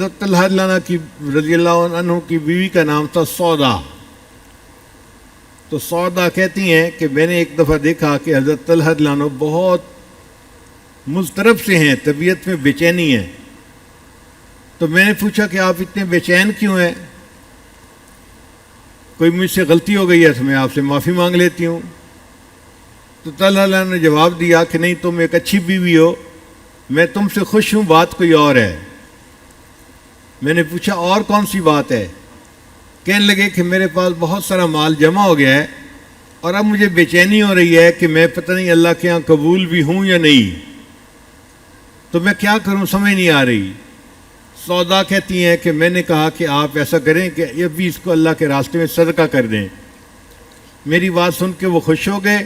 حضرت طلحہ رضی اللہ عنہ کی بیوی کا نام تھا سودا. تو سودا کہتی ہیں کہ میں نے ایک دفعہ دیکھا کہ حضرت طلحہ رضی اللہ عنہ بہت مضطرب سے ہیں، طبیعت میں بے چینی ہے. تو میں نے پوچھا کہ آپ اتنے بے چین کیوں ہیں؟ کوئی مجھ سے غلطی ہو گئی ہے تو میں آپ سے معافی مانگ لیتی ہوں. تو طلحہ نے جواب دیا کہ نہیں، تم ایک اچھی بیوی ہو، میں تم سے خوش ہوں، بات کوئی اور ہے. میں نے پوچھا اور کون سی بات ہے؟ کہنے لگے کہ میرے پاس بہت سارا مال جمع ہو گیا ہے اور اب مجھے بے چینی ہو رہی ہے کہ میں پتہ نہیں اللہ کے ہاں قبول بھی ہوں یا نہیں، تو میں کیا کروں سمجھ نہیں آ رہی. سودا کہتی ہیں کہ میں نے کہا کہ آپ ایسا کریں کہ یہ بھی اس کو اللہ کے راستے میں صدقہ کر دیں. میری بات سن کے وہ خوش ہو گئے.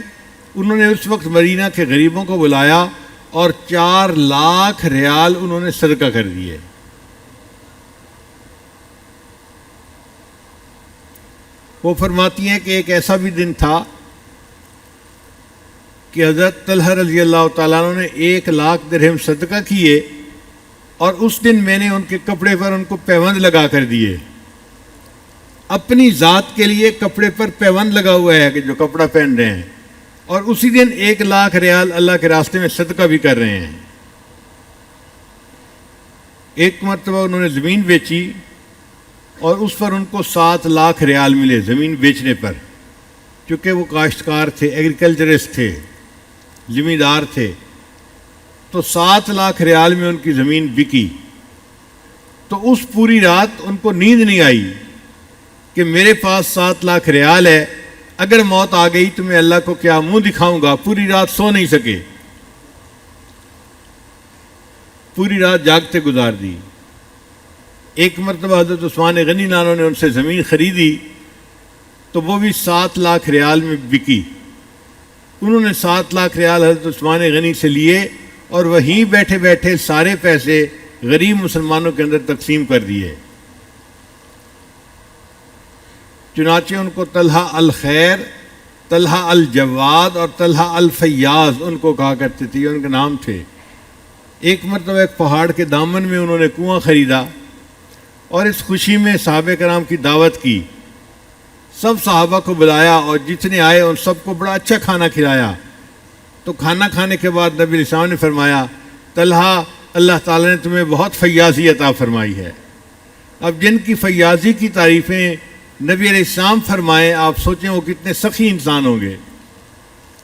انہوں نے اس وقت مدینہ کے غریبوں کو بلایا اور 4 لاکھ ریال انہوں نے صدقہ کر دیے. وہ فرماتی ہیں کہ ایک ایسا بھی دن تھا کہ حضرت طلحہ رضی اللہ تعالیٰ عنہ نے 1 لاکھ درہم صدقہ کیے اور اس دن میں نے ان کے کپڑے پر ان کو پیوند لگا کر دیے. اپنی ذات کے لیے کپڑے پر پیوند لگا ہوا ہے کہ جو کپڑا پہن رہے ہیں، اور اسی دن 1 لاکھ ریال اللہ کے راستے میں صدقہ بھی کر رہے ہیں. ایک مرتبہ انہوں نے زمین بیچی اور اس پر ان کو 7 لاکھ ریال ملے زمین بیچنے پر، چونکہ وہ کاشتکار تھے، ایگریکلچرسٹ تھے، زمیندار تھے. تو 7 لاکھ ریال میں ان کی زمین بکی. تو اس پوری رات ان کو نیند نہیں آئی کہ میرے پاس 7 لاکھ ریال ہے، اگر موت آ گئی تو میں اللہ کو کیا منہ دکھاؤں گا. پوری رات سو نہیں سکے، پوری رات جاگتے گزار دی. ایک مرتبہ حضرت عثمان غنی نانوں نے ان سے زمین خریدی تو وہ بھی 7 لاکھ ریال میں بکی. انہوں نے 7 لاکھ ریال حضرت عثمان غنی سے لیے اور وہیں بیٹھے بیٹھے سارے پیسے غریب مسلمانوں کے اندر تقسیم کر دیے. چنانچہ ان کو طلحہ الخیر، طلحہ الجواد اور طلحہ الفیاض ان کو کہا کرتے تھے، ان کے نام تھے. ایک مرتبہ ایک پہاڑ کے دامن میں انہوں نے کنواں خریدا اور اس خوشی میں صحابہ کرام کی دعوت کی. سب صحابہ کو بلایا اور جتنے آئے ان سب کو بڑا اچھا کھانا کھلایا. تو کھانا کھانے کے بعد نبی علیہ السلام نے فرمایا، طلحہ اللہ تعالیٰ نے تمہیں بہت فیاضی عطا فرمائی ہے. اب جن کی فیاضی کی تعریفیں نبی علیہ السلام فرمائیں، آپ سوچیں وہ کتنے سخی انسان ہوں گے.